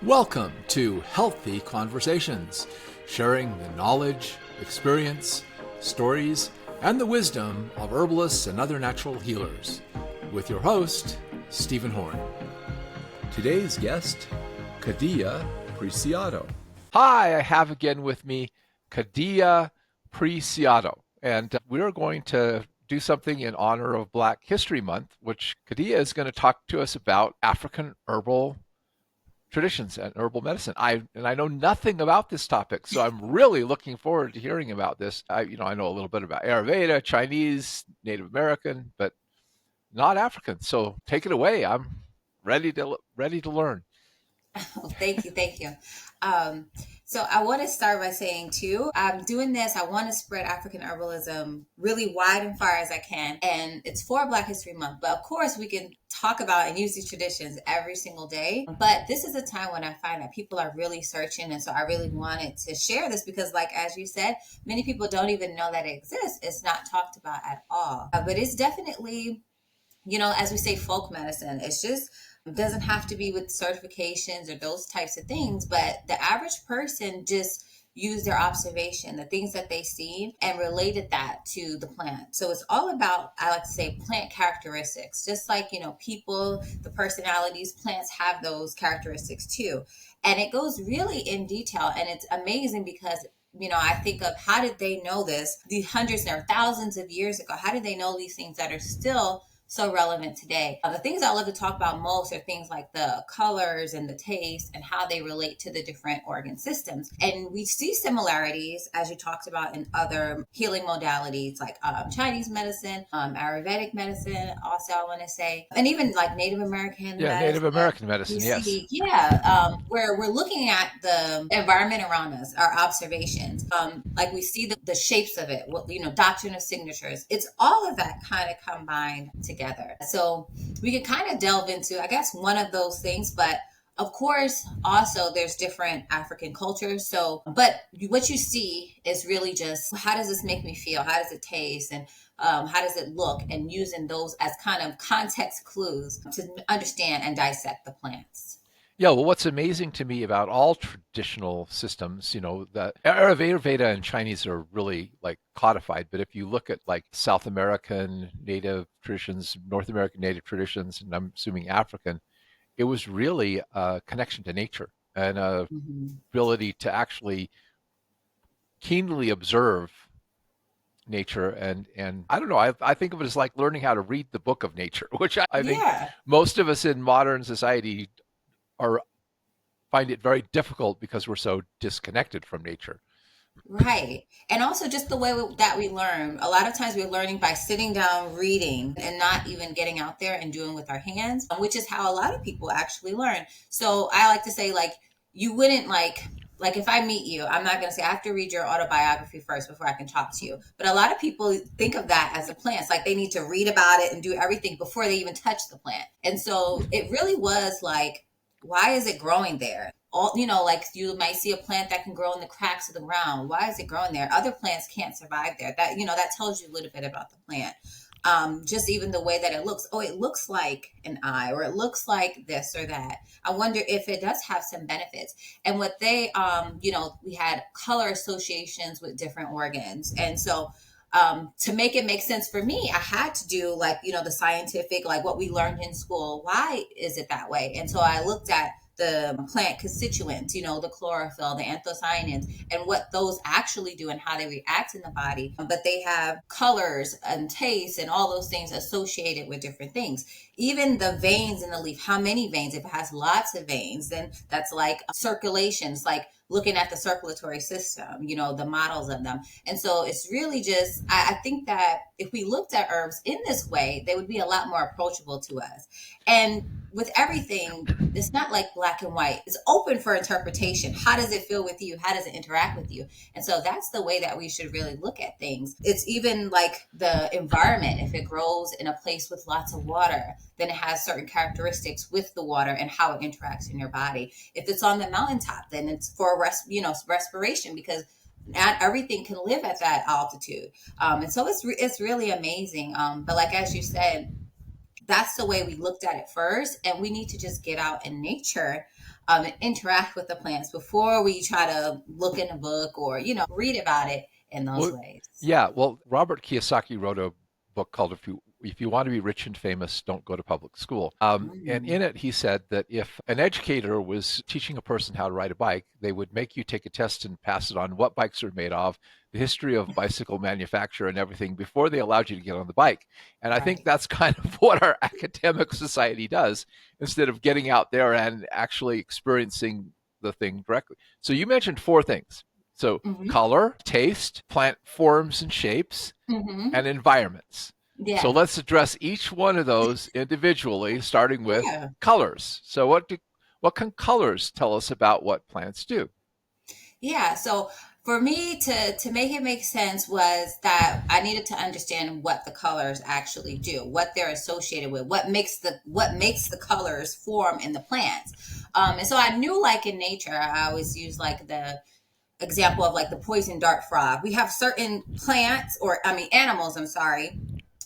Welcome to Healthy Conversations, sharing the knowledge, experience, stories, and the wisdom of herbalists and other natural healers, with your host, Stephen Horn. Today's guest, KhadiYah Preciado. Hi, I have again with me KhadiYah Preciado, and we're going to do something in honor of Black History Month, which KhadiYah is going to talk to us about African herbal traditions and herbal medicine. I know nothing about this topic, so I'm really looking forward to hearing about this. I know a little bit about Ayurveda, Chinese, Native American, but not African. So take it away. I'm ready to learn. Oh, thank you. So I want to start by saying too, I'm doing this. I want to spread African herbalism really wide and far as I can. And it's for Black History Month. But of course, we can talk about and use these traditions every single day. But this is a time when I find that people are really searching. And so I really wanted to share this because, like, as you said, many people don't even know that it exists. It's not talked about at all. But it's definitely, as we say, folk medicine. It's just doesn't have to be with certifications or those types of things, but the average person just use their observation, the things that they see, and related that to the plant. So it's all about, I like to say, plant characteristics. Just like, people, the personalities, plants have those characteristics too. And it goes really in detail, and it's amazing because I think of how did they know this? The hundreds or thousands of years ago, how did they know these things that are still so relevant today? The things I love to talk about most are things like the colors and the taste and how they relate to the different organ systems. And we see similarities, as you talked about, in other healing modalities like Chinese medicine, Ayurvedic medicine, also I want to say, and even like Native American Yeah, medicine. Native American medicine, We yes. see, where we're looking at the environment around us, our observations. Like we see the shapes of it, doctrine of signatures. It's all of that kind of combined together. So we can kind of delve into, I guess, one of those things, but of course, also there's different African cultures. So, but what you see is really just how does this make me feel? How does it taste? And how does it look? And using those as kind of context clues to understand and dissect the plants. Yeah, well, what's amazing to me about all traditional systems, the Ayurveda and Chinese are really like codified. But if you look at like South American native traditions, North American native traditions, and I'm assuming African, it was really a connection to nature and a Mm-hmm. ability to actually keenly observe nature. And I don't know, I think of it as like learning how to read the book of nature, which I think Yeah. most of us in modern society are find it very difficult because we're so disconnected from nature. Right. And also just the way that we learn. A lot of times we're learning by sitting down, reading, and not even getting out there and doing with our hands, which is how a lot of people actually learn. So I like to say, like, you wouldn't like if I meet you, I'm not going to say I have to read your autobiography first before I can talk to you. But a lot of people think of that as a plant. It's like they need to read about it and do everything before they even touch the plant. And so it really was like, why is it growing there? All, like you might see a plant that can grow in the cracks of the ground. Why is it growing there? Other plants can't survive there. That tells you a little bit about the plant. Just even the way that it looks. Oh, it looks like an eye, or it looks like this or that. I wonder if it does have some benefits. And what they, we had color associations with different organs, and so to make it make sense for me, I had to do like, the scientific, like what we learned in school. Why is it that way? And so I looked at the plant constituents, the chlorophyll, the anthocyanins, and what those actually do and how they react in the body. But they have colors and tastes and all those things associated with different things. Even the veins in the leaf, how many veins? If it has lots of veins, then that's like circulations, like looking at the circulatory system, the models of them. And so it's really just, I think that if we looked at herbs in this way, they would be a lot more approachable to us. And with everything, it's not like black and white. It's open for interpretation. How does it feel with you? How does it interact with you? And so that's the way that we should really look at things. It's even like the environment. If it grows in a place with lots of water, then it has certain characteristics with the water and how it interacts in your body. If it's on the mountaintop, then it's for respiration, because not everything can live at that altitude. And so it's really amazing. But like as you said, that's the way we looked at it first, and we need to just get out in nature and interact with the plants before we try to look in a book or, read about it in those Well, ways. yeah. Well, Robert Kiyosaki wrote a book called "If You Want to Be Rich and Famous, Don't Go to Public School." And Mm, in it, he said that if an educator was teaching a person how to ride a bike, they would make you take a test and pass it on what bikes are made of, the history of bicycle manufacture, and everything before they allowed you to get on the bike. And I think right. that's kind of what our academic society does, instead of getting out there and actually experiencing the thing directly. So you mentioned four things. So Hmm. color, taste, plant forms and shapes, Hmm. and environments. So Yeah. let's address each one of those individually, starting with Yeah. colors. So what can colors tell us about what plants do? Yeah. So for me to make it make sense was that I needed to understand what the colors actually do, what they're associated with, what makes the colors form in the plants. And so I knew, like in nature, I always use like the example of like the poison dart frog. We have certain plants, or I mean animals, I'm sorry,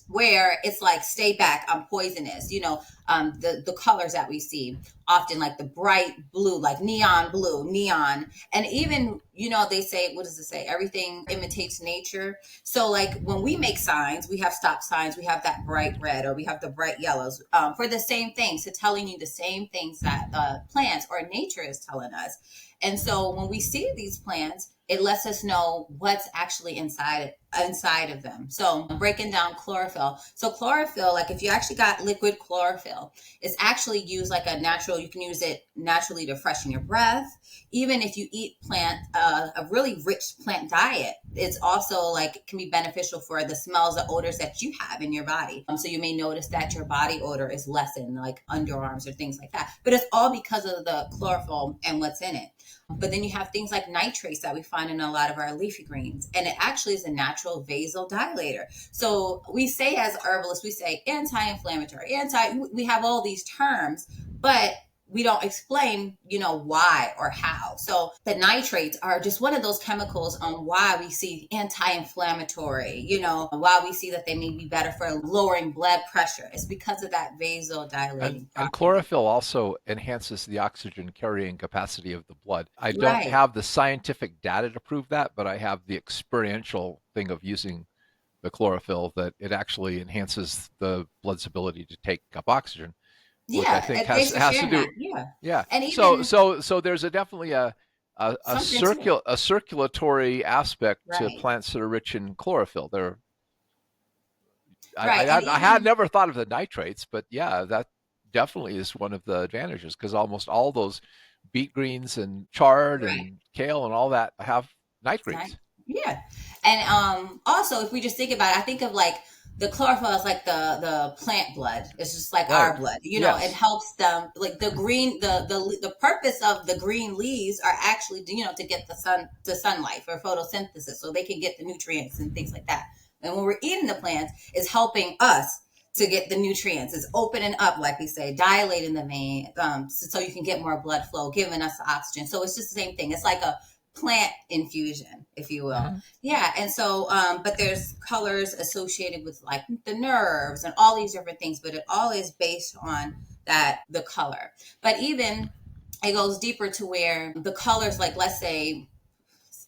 where it's like stay back, I'm poisonous. The colors that we see often, like the bright blue, like neon blue, neon. And even, they say, what does it say, everything imitates nature. So like when we make signs, we have stop signs, we have that bright red, or we have the bright yellows, for the same things, to telling you the same things that plants or nature is telling us. And so when we see these plants, it lets us know what's actually inside of them. So breaking down chlorophyll. So chlorophyll, like if you actually got liquid chlorophyll, it's actually used like a natural, you can use it naturally to freshen your breath. Even if you eat a really rich plant diet, it's also like it can be beneficial for the smells or odors that you have in your body. So you may notice that your body odor is lessened, like underarms or things like that. But it's all because of the chlorophyll and what's in it. But then you have things like nitrates that we find in a lot of our leafy greens, and it actually is a natural vasodilator. So we say, as herbalists, we say anti-inflammatory, we have all these terms, but we don't explain, why or how. So the nitrates are just one of those chemicals on why we see anti-inflammatory, why we see that they may be better for lowering blood pressure. It's because of that vasodilating And property. chlorophyll also enhances the oxygen carrying capacity of the blood. I don't Right. have the scientific data to prove that, but I have the experiential thing of using the chlorophyll, that it actually enhances the blood's ability to take up oxygen, which I Yeah. think And thanks for has to sharing that. do. Yeah. Yeah. And So even there's definitely something to it. a circulatory aspect to Right. plants that are rich in chlorophyll. Right. And I had even never thought of the nitrates, but yeah, that definitely is one of the advantages, because almost all those beet greens and chard right. and kale and all that have Right. nitrates. Yeah. And also, if we just think about it, I think of like the chlorophyll is like the plant blood. It's just like Right. our blood. It Yes. helps them, like the green, the purpose of the green leaves are actually, to get the sunlight for photosynthesis, so they can get the nutrients and things like that. And when we're eating the plants, it's helping us to get the nutrients. It's opening up, like we say, dilating the vein, so you can get more blood flow, giving us the oxygen. So it's just the same thing. It's like a plant infusion, if you will. Hmm. Yeah. And so, but there's colors associated with like the nerves and all these different things, but it all is based on the color. But even it goes deeper to where the colors, like let's say,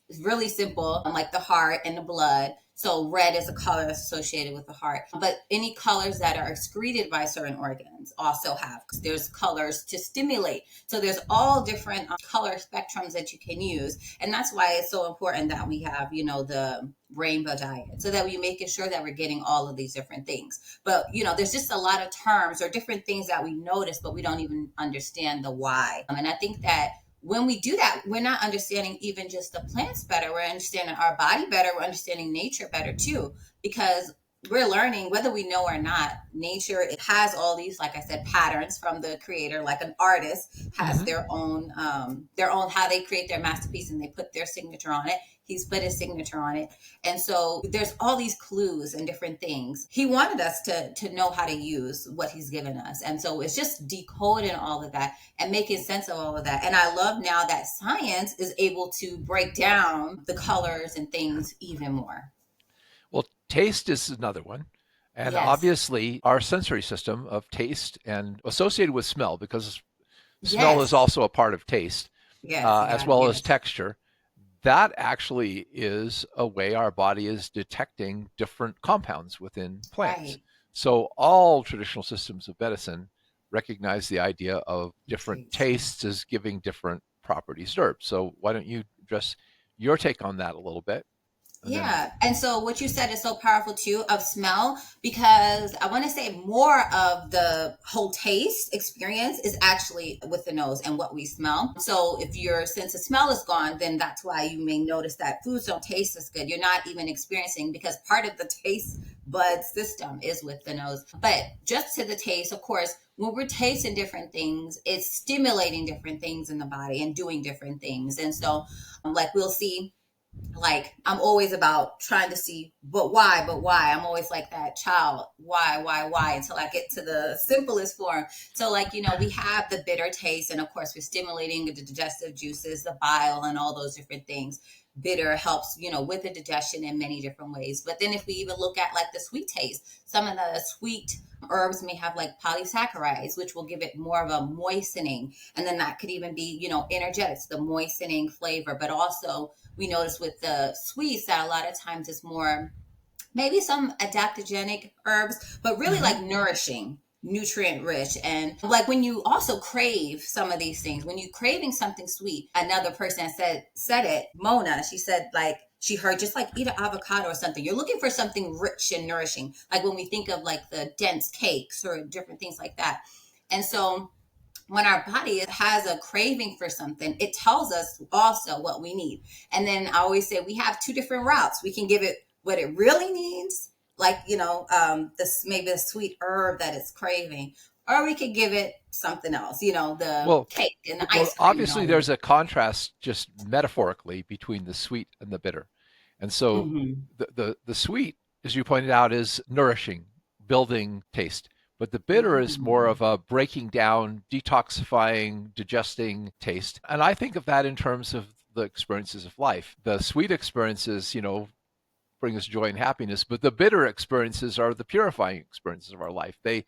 it's really simple, like the heart and the blood. So red is a color associated with the heart. But any colors that are excreted by certain organs also have. There's colors to stimulate. So there's all different color spectrums that you can use. And that's why it's so important that we have, the rainbow diet, so that we making sure that we're getting all of these different things. But, there's just a lot of terms or different things that we notice, but we don't even understand the why. And I think that when we do that, we're not understanding even just the plants better. We're understanding our body better. We're understanding nature better too, because we're learning, whether we know or not, nature, it has all these, like I said, patterns from the creator. Like an artist has Hmm. their own how they create their masterpiece, and they put their signature on it. He's put his signature on it. And so there's all these clues and different things. He wanted us to know how to use what he's given us. And so it's just decoding all of that and making sense of all of that. And I love now that science is able to break down the colors and things even more. Well, taste is another one. And Yes. obviously, our sensory system of taste and associated with smell, because Smell is Yes. also a part of taste, Yes. as Yeah. well as Yes. texture. That actually is a way our body is detecting different compounds within plants. Right. So all traditional systems of medicine recognize the idea of different Taste. tastes as giving different properties to herbs. So why don't you address your take on that a little bit? And then, Yeah. And so what you said is so powerful too of smell, because I want to say more of the whole taste experience is actually with the nose and what we smell. So if your sense of smell is gone, then that's why you may notice that foods don't taste as good. You're not even experiencing, because part of the taste bud system is with the nose. But just to the taste, of course, when we're tasting different things, it's stimulating different things in the body and doing different things. And so like we'll see, like I'm always about trying to see, but why? I'm always like that child, why, until I get to the simplest form. So like, we have the bitter taste, and of course we're stimulating the digestive juices, the bile, and all those different things. Bitter helps, with the digestion in many different ways. But then if we even look at like the sweet taste, some of the sweet herbs may have like polysaccharides, which will give it more of a moistening. And then that could even be, energetics, the moistening flavor. But also we notice with the sweets that a lot of times it's more maybe some adaptogenic herbs, but really mm-hmm. like nourishing, nutrient rich. And like when you also crave some of these things, when you craving something sweet, another person said it, Mona, she said like she heard just like eat an avocado or something. You're looking for something rich and nourishing. Like when we think of like the dense cakes or different things like that. And so when our body has a craving for something, it tells us also what we need. And then I always say we have two different routes. We can give it what it really needs, like, this maybe a sweet herb that it's craving, or we could give it something else, the well, cake and the well, ice cream and obviously all of there's it. a contrast just metaphorically between the sweet and the bitter. And so Mm-hmm. the sweet, as you pointed out, is nourishing, building taste. But the bitter is more Mm-hmm. of a breaking down, detoxifying, digesting taste. And I think of that in terms of the experiences of life. The sweet experiences, bring us joy and happiness, but the bitter experiences are the purifying experiences of our life. They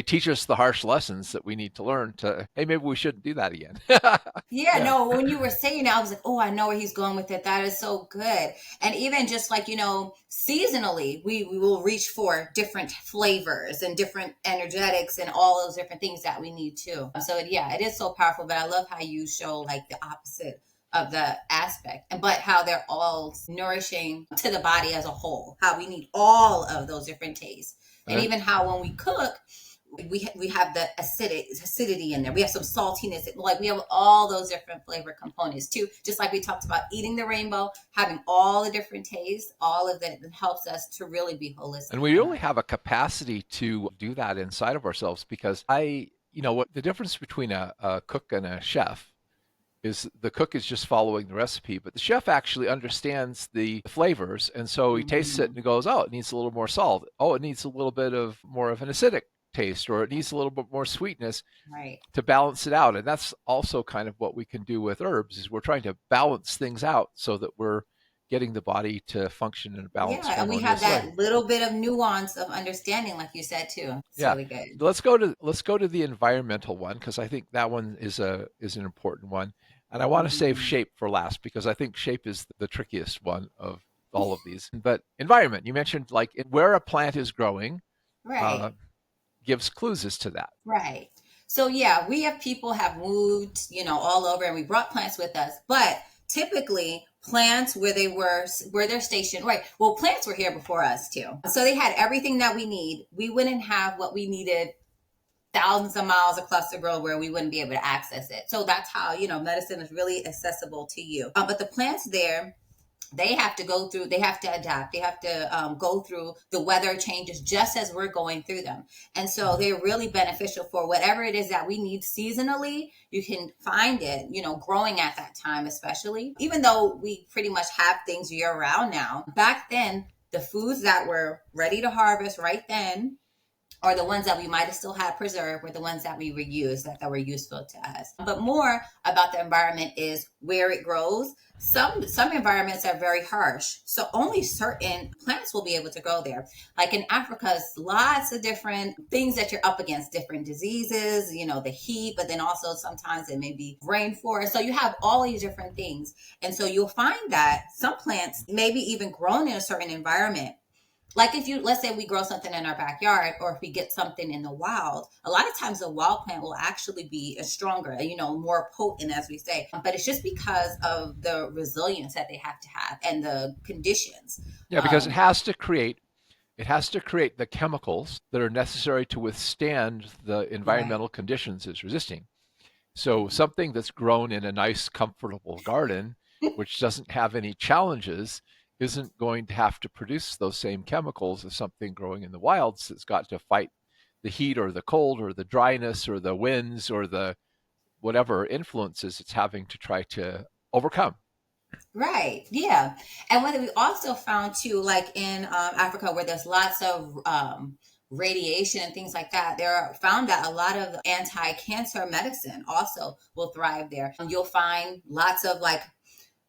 teach us the harsh lessons that we need to learn to, hey, maybe we shouldn't do that again. Yeah, Yeah. no, when you were saying that, I was like, oh, I know where he's going with it. That is so good. And even just like, seasonally, we will reach for different flavors and different energetics and all those different things that we need too. So, yeah, it is so powerful. But I love how you show like the opposite of the aspect, and but how they're all nourishing to the body as a whole, how we need all of those different tastes. And And even how when we cook, we have the acidity in there. We have some saltiness. Like we have all those different flavor components too. Just like we talked about eating the rainbow, having all the different tastes, all of that helps us to really be holistic we in really our. have a capacity to do that inside of ourselves because what the difference between a cook and a chef is the cook is just following the recipe, but the chef actually understands the flavors. And so he tastes it Mm-hmm. and he goes, oh, it needs a little more salt. Oh, it needs a little bit of more of an acidic taste, or it needs a little bit more sweetness Right. to balance it out. And that's also kind of what we can do with herbs is we're trying to balance things out so that we're getting the body to function in a balanced, Yeah, and we have harmonious way. that little bit of nuance of understanding, like you said too. It's Yeah. really good. So let's go to the environmental one because I think that one is an important one. And I want to save Mm-hmm. shape for last because I think shape is the trickiest one of all of these. But environment, you mentioned like where a plant is growing, uh, Right. gives clues as to that. Right. So yeah, we have people have moved, all over, and we brought plants with us. But typically plants where they're stationed, right. Well, plants were here before us too. So they had everything that we need. We wouldn't have what we needed thousands of miles across the world where we wouldn't be able to access it. So that's how, medicine is really accessible to you. But the plants there, they have to adapt, they have to go through the weather changes just as we're going through them. And so Mhm. they're really beneficial for whatever it is that we need seasonally. You can find it, growing at that time, especially even though we pretty much have things year round now. Back then, the foods that were ready to harvest right then, or the ones that we might have still had preserved, were the ones that we reused, that were useful to us. But more about the environment is where it grows. some environments are very harsh, so only certain plants will be able to grow there. Like in Africa, it's lots of different things that you're up against, different diseases, the heat, but then also sometimes it may be rainforest. So you have all these different things, and so you'll find that some plants maybe even grown in a certain environment, like if you, let's say we grow something in our backyard, or if we get something in the wild, a lot of times the wild plant will actually be a stronger, more potent, as we say. But it's just because of the resilience that they have to have and the conditions. Yeah, because it has to create the chemicals that are necessary to withstand the Right. environmental conditions it's resisting. So something that's grown in a nice, comfortable garden, which doesn't have any challenges, isn't going to have to produce those same chemicals as something growing in the wilds that's got to fight the heat or the cold or the dryness or the winds or the whatever influences it's having to try to overcome. Right. Yeah. And what we also found too, like in Africa, where there's lots of radiation and things like that, there are found that a lot of anti-cancer medicine also will thrive there. You'll find lots of like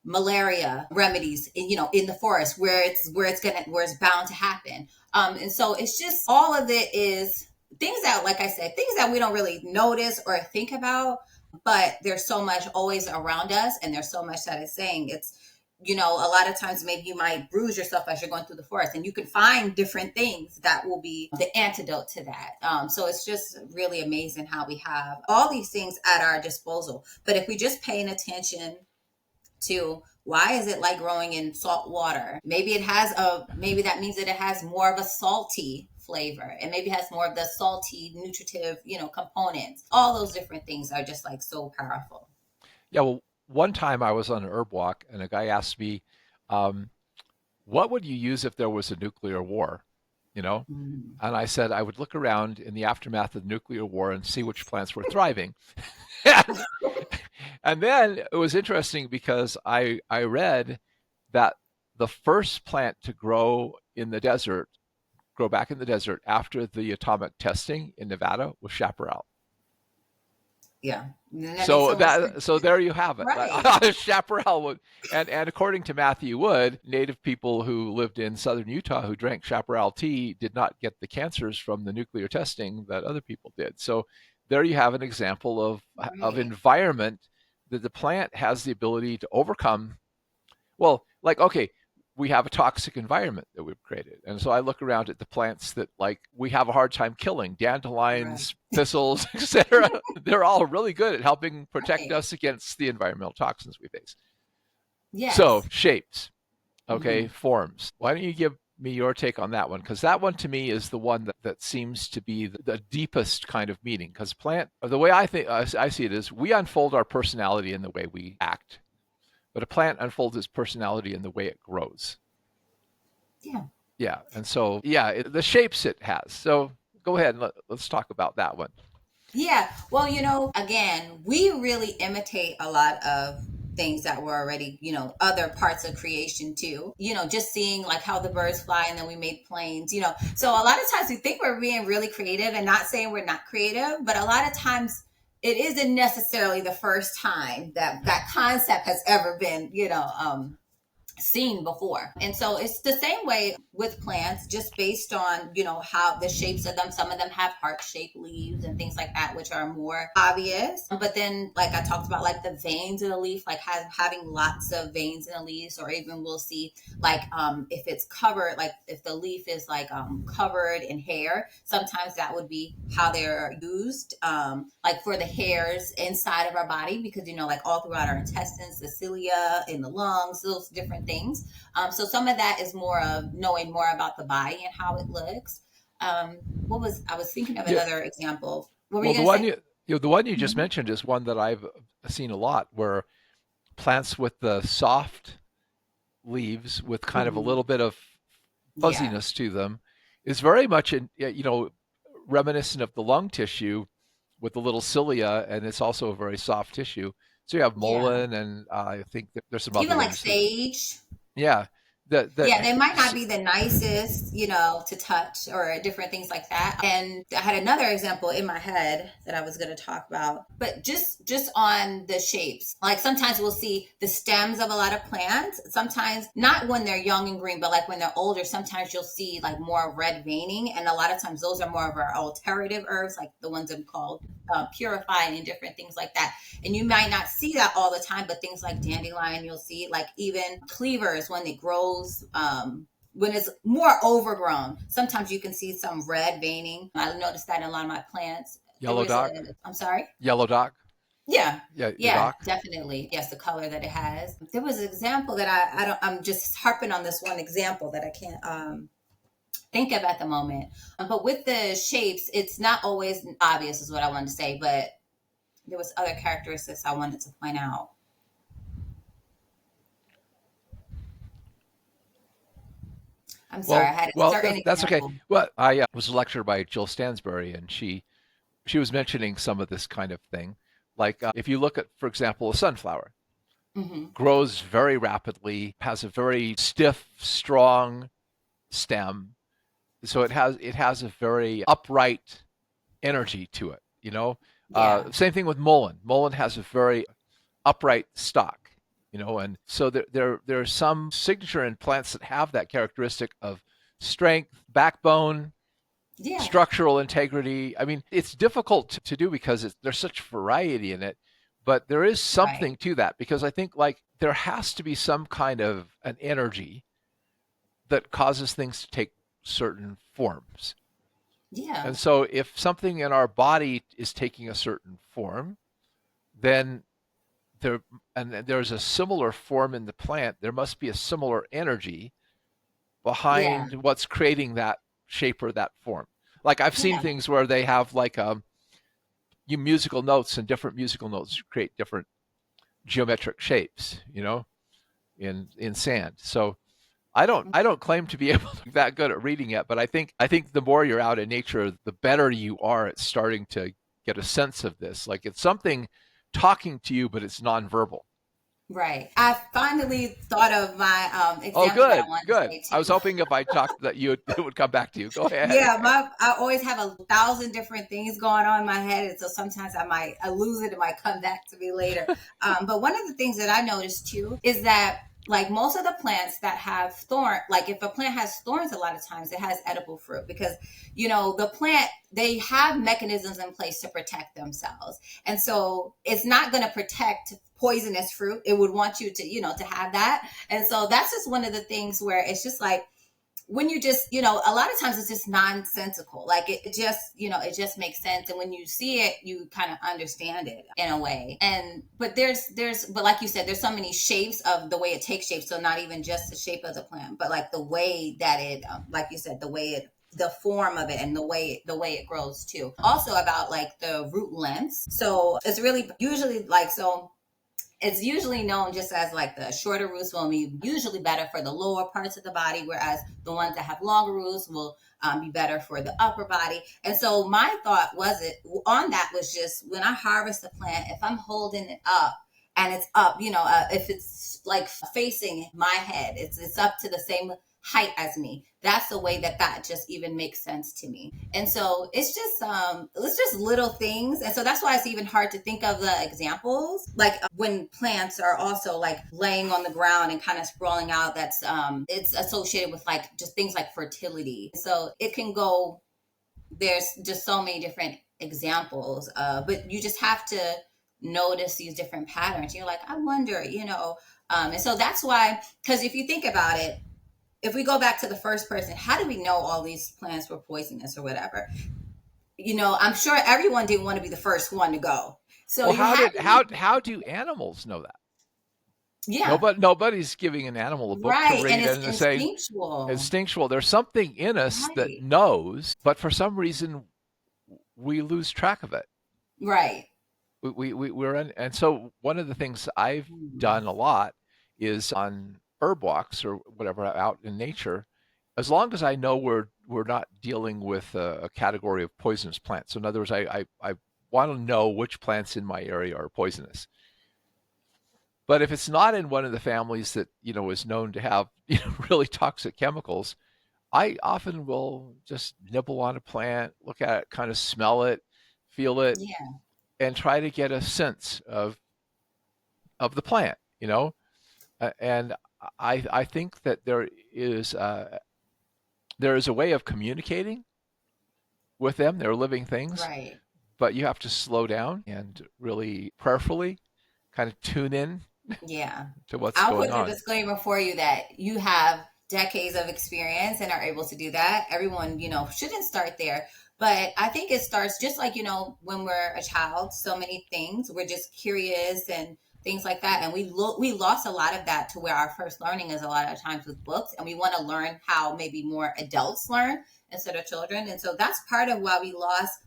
malaria remedies in the forest where it's bound to happen. And so it's just, all of it is things that, like I said, things that we don't really notice or think about, but there's so much always around us, and there's so much that it's saying. It's, a lot of times maybe you might bruise yourself as you're going through the forest, and you can find different things that will be the antidote to that. So it's just really amazing how we have all these things at our disposal. But if we just paying attention to, why is it like growing in salt water? Maybe that means that it has more of a salty flavor, and maybe has more of the salty nutritive, components. All those different things are just like so powerful. Yeah, well, one time I was on an herb walk and a guy asked me, um, what would you use if there was a nuclear war? You know? Mm. And I said I would look around in the aftermath of the nuclear war and see which plants were thriving. And then it was interesting because I read that the first plant to grow back in the desert after the atomic testing in Nevada was chaparral. Yeah, and that makes So so much that sense. so there you have it. Right. Chaparral would, and according to Matthew Wood, native people who lived in southern Utah who drank chaparral tea did not get the cancers from the nuclear testing that other people did. So there you have an example of Right. environment that the plant has the ability to overcome. Well, like, okay, we have a toxic environment that we've created. And so I look around at the plants that like we have a hard time killing, Right. dandelions, thistles, etc. They're all really good at helping protect Right. us against the environmental toxins we face. So, Yes. shapes, okay, Hmm. forms. Why don't you give me your take on that one? Because that one to me is the one that seems to be the deepest kind of meaning. Because plant, the way I see it is we unfold our personality in the way we act, but a plant unfolds its personality in the way it grows. Yeah. Yeah, and so yeah, the shapes it has. So go ahead and let's talk about that one. Yeah. Well, again, we really imitate a lot of things that were already, other parts of creation too. Just seeing like how the birds fly, and then we make planes, So a lot of times we think we're being really creative, and not saying we're not creative, but a lot of times it isn't necessarily the first time that that concept has ever been, seen before. And so it's the same way with plants, just based on, how the shapes of them. Some of them have heart-shaped leaves and things like that, which are more obvious. But then, like I talked about, like the veins in a leaf, like having lots of veins in a leaf, or even we'll see like if it's covered, like if the leaf is like covered in hair, sometimes that would be how they're used, like for the hairs inside of our body, because like all throughout our intestines, the cilia in the lungs, those different things. So some of that is more of knowing more about the body and how it looks. What was I was thinking of Yeah, another example? What were you well, going to say? the one you just Mhm. mentioned is one that I've seen a lot, where plants with the soft leaves with kind of a Mhm. little bit of Yeah. fuzziness to them is very much reminiscent of the lung tissue with the little cilia, and it's also a very soft tissue. So you have Yeah. mullein, and I think that there's some other Even like ones that, sage. yeah. Yeah, they might not be the nicest, to touch or different things like that. And I had another example in my head that I was going to talk about, but just on the shapes. Like sometimes we'll see the stems of a lot of plants. Sometimes not when they're young and green, but like when they're older, sometimes you'll see like more red veining. And a lot of times those are more of our alternative herbs, like the ones that we call purifying and different things like that. And you might not see that all the time, but things like dandelion, you'll see, like even cleavers when it grows, when it's more overgrown, sometimes you can see some red veining. I noticed that in a lot of my plants. Yellow dock. I'm sorry. Yellow dock. Yeah. Yeah, the Yeah, dock. definitely. Yes, the color that it has. There was an example that I'm just harping on this one example that I can't think of at the moment. But with the shapes, it's not always obvious, is what I wanted to say. But there was other characteristics I wanted to point out. I'm sorry, I had a certain That's okay. example. Well, I was lectured by Jill Stansbury, and she was mentioning some of this kind of thing. Like if you look at, for example, a sunflower, Hmm. grows very rapidly, has a very stiff, strong stem, so it has a very upright energy to it. Yeah, Same thing with mullein. Mullein has a very upright stalk. And so there are some signature in plants that have that characteristic of strength, backbone, yeah, structural integrity. I mean, it's difficult to do because there's such variety in it, but there is right. something to that because I think like there has to be some kind of an energy that causes things to take certain forms. Yeah, And so if something in our body is taking a certain form, then there and there's a similar form in the plant, there must be a similar energy yeah, behind what's creating that shape or that form. Like I've seen yeah, things where they have like you musical notes, and different musical notes create different geometric shapes, in sand. So I don't claim to be able to be that good at reading it, but I think the more you're out in nature, the better you are at starting to get a sense of this. Like it's something talking to you, but it's nonverbal. right. I finally thought of my Oh, example that I good, wanted to good. say I was too. hoping if I talked that it would come back to you. Go ahead. Yeah, I always have 1,000 different things going on in my head, and so sometimes I lose it. It might come back to me later. But one of the things that I noticed too is that like most of the plants that have thorn, like if a plant has thorns, a lot of times it has edible fruit because the plant, they have mechanisms in place to protect themselves, and so it's not going to protect poisonous fruit. It would want you to to have that, and so that's just one of the things where it's just like when you just a lot of times it's just nonsensical, like it just it just makes sense, and when you see it you kind of understand it in a way. And but but like you said, there's so many shapes of the way it takes shape, so not even just the shape of the plant, but like the way that it like you said, the form of it and the way it grows too. Also about like the root lengths, so it's really usually like so it's usually known just as like the shorter roots will be usually better for the lower parts of the body, whereas the ones that have longer roots will be better for the upper body. And so my thought was it on that was just when I harvest a plant, if I'm holding it up and it's up, if it's like facing my head, it's up to the same height as me. That's the way that just even makes sense to me. And so it's just little things. And so that's why it's even hard to think of the examples. Like when plants are also like laying on the ground and kind of sprawling out, that's it's associated with like just things like fertility. So it can go, there's just so many different examples. But you just have to notice these different patterns. You're like, I wonder, and so that's why, because if you think about it, if we go back to the first person, how do we know all these plants were poisonous or whatever? I'm sure everyone didn't want to be the first one to go. So Well, you how had did to, how do animals know that? yeah, Nobody's giving an animal a book to right. And read it's and say instinctual. instinctual. There's something in us that Right. knows, but for some reason we lose track of it. Right. We're in, and so one of the things I've done a lot is on herb walks or whatever out in nature, as long as I know we're not dealing with a category of poisonous plants. So in other words, I want to know which plants in my area are poisonous. But if it's not in one of the families that, is known to have, really toxic chemicals, I often will just nibble on a plant, look at it, kind of smell it, feel it, Yeah. and try to get a sense of the plant, And I think that there is a way of communicating with them. They're living things, Right. but you have to slow down and really prayerfully kind of tune in Yeah. to what's I'll going put the on. disclaimer for you that you have decades of experience and are able to do that. Everyone, shouldn't start there. But I think it starts just like, when we're a child, so many things, we're just curious and things like that. And we lost a lot of that to where our first learning is a lot of times with books. And we want to learn how maybe more adults learn instead of children. And so that's part of why we lost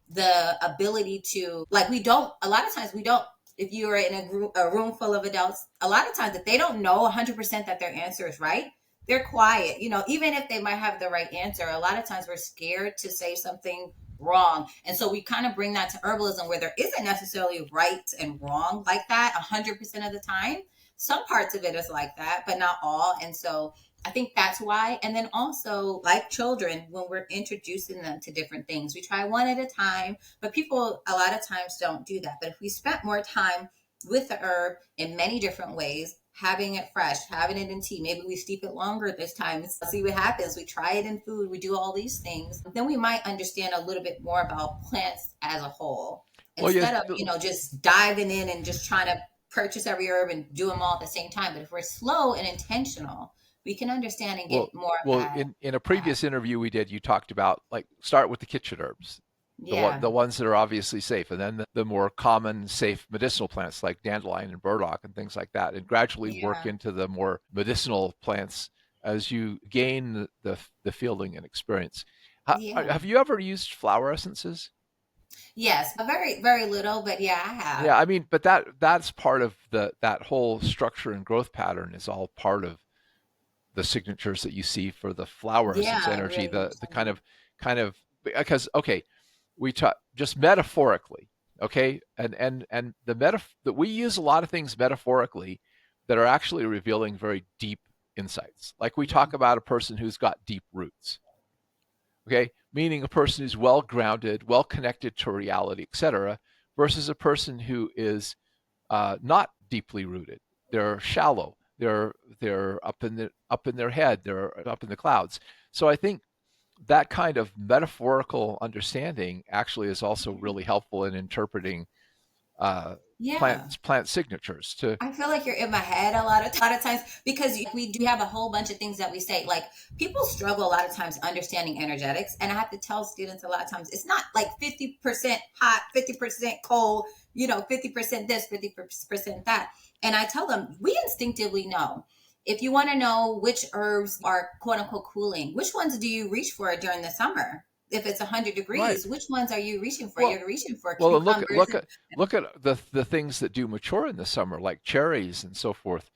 the ability to, like, a lot of times we don't, if you're in a room full of adults, a lot of times if they don't know 100% that their answer is right, they're quiet. Even if they might have the right answer, a lot of times we're scared to say something wrong. And so we kind of bring that to herbalism, where there isn't necessarily right and wrong like that 100% of the time. Some parts of it is like that, but not all. And so I think that's why. And then also, like children, when we're introducing them to different things, we try one at a time, but people a lot of times don't do that. But if we spent more time with the herb in many different ways, having it fresh, having it in tea, maybe we steep it longer this time, see what happens. We try it in food, we do all these things, then we might understand a little bit more about plants as a whole, Well, instead of, just diving in and just trying to purchase every herb and do them all at the same time. But if we're slow and intentional, we can understand and well, get more of well, that. in a previous interview we did, you talked about like start with the kitchen herbs, Yeah. the ones that are obviously safe, and then the more common safe medicinal plants like dandelion and burdock and things like that, and gradually work Yeah. into the more medicinal plants as you gain the feeling and experience. Yeah. Have you ever used flower essences? Yes. A very, very little, but yeah, I have. Yeah, I mean, but that's part of that whole structure and growth pattern is all part of the signatures that you see for the flower essence Yeah, energy, really much the so. kind of because okay, we talk just metaphorically, okay, and that we use a lot of things metaphorically that are actually revealing very deep insights. Like we Yeah. talk about a person who's got deep roots, okay, meaning a person who's well grounded, well connected to reality, etc., versus a person who is not deeply rooted. They're shallow. They're up in their head. They're up in the clouds. So I think that kind of metaphorical understanding actually is also really helpful in interpreting uh, Yeah. plant signatures. To I feel like you're in my head a lot of times, because we do have a whole bunch of things that we say. Like, people struggle a lot of times understanding energetics, and I have to tell students a lot of times it's not like 50% hot, 50% cold, 50% this, 50% that. And I tell them, we instinctively know. If you want to know which herbs are quote unquote cooling, which ones do you reach for during the summer? If it's 100 right. degrees, which ones are you reaching for? Well, You're reaching for well, and look at cucumbers. the things that do mature in the summer, like cherries and so forth.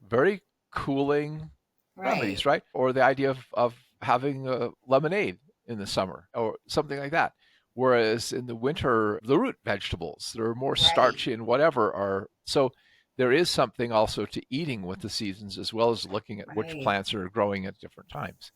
Very cooling Right. remedies, right? Or the idea of having a lemonade in the summer or something like that. Whereas in the winter, the root vegetables, they're more Right. starchy and whatever are so. There is something also to eating with the seasons as well as looking at which Right. plants are growing at different times.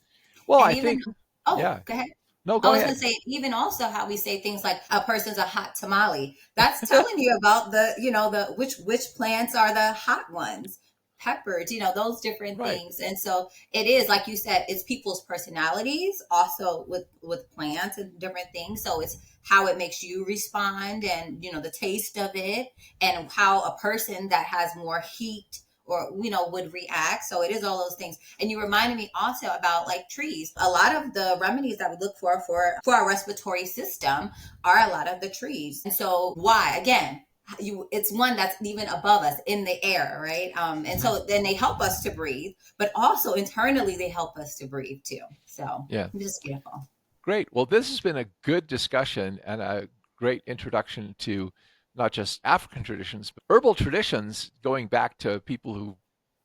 Well, And I even, think, oh, yeah. go ahead. No, I go was going ahead. to say, even also how we say things like a person's a hot tamale. That's telling you about the which plants are the hot ones. Peppers, those different Right. things. And so it is, like you said, it's people's personalities also with plants and different things. So it's how it makes you respond, and the taste of it, and how a person that has more heat or would react. So it is all those things. And you reminded me also about, like, trees. A lot of the remedies that we look for our respiratory system are a lot of the trees. And so why, again, it's one that's even above us in the air, right? And Hmm. so then they help us to breathe, but also internally they help us to breathe too. So Yeah. it's just beautiful. Great. Well, this has been a good discussion and a great introduction to not just African traditions, but herbal traditions going back to people who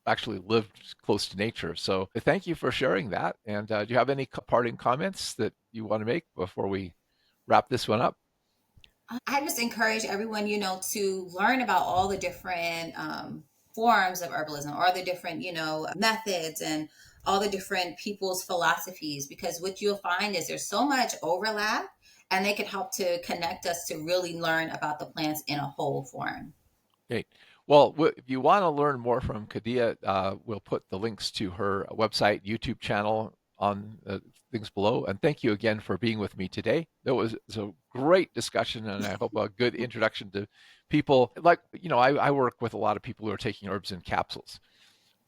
actually lived close to nature. So thank you for sharing that. And do you have any parting comments that you want to make before we wrap this one up? I just encourage everyone, to learn about all the different forms of herbalism, or the different, methods, and all the different people's philosophies, because what you'll find is there's so much overlap, and they can help to connect us to really learn about the plants in a whole form. Great. Well, if you want to learn more from KhadiYah, we'll put the links to her website, YouTube channel on things below. And thank you again for being with me today. It was a great discussion, and I hope a good introduction to people. Like, I work with a lot of people who are taking herbs in capsules,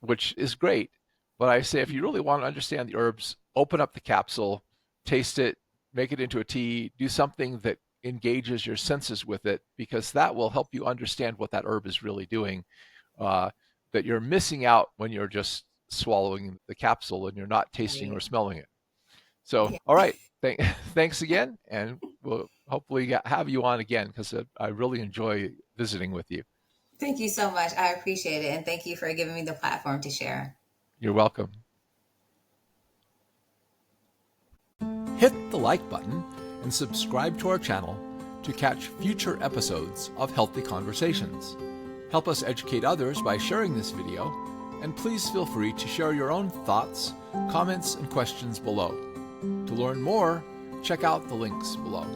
which is great. But I say, if you really want to understand the herbs, open up the capsule, taste it, make it into a tea, do something that engages your senses with it, because that will help you understand what that herb is really doing, that you're missing out when you're just swallowing the capsule and you're not tasting or smelling it. So, all right. Thanks again. And we'll hopefully have you on again, because I really enjoy visiting with you. Thank you so much. I appreciate it. And thank you for giving me the platform to share. You're welcome. Hit the like button and subscribe to our channel to catch future episodes of Healthy Conversations. Help us educate others by sharing this video, and please feel free to share your own thoughts, comments, and questions below. To learn more, check out the links below.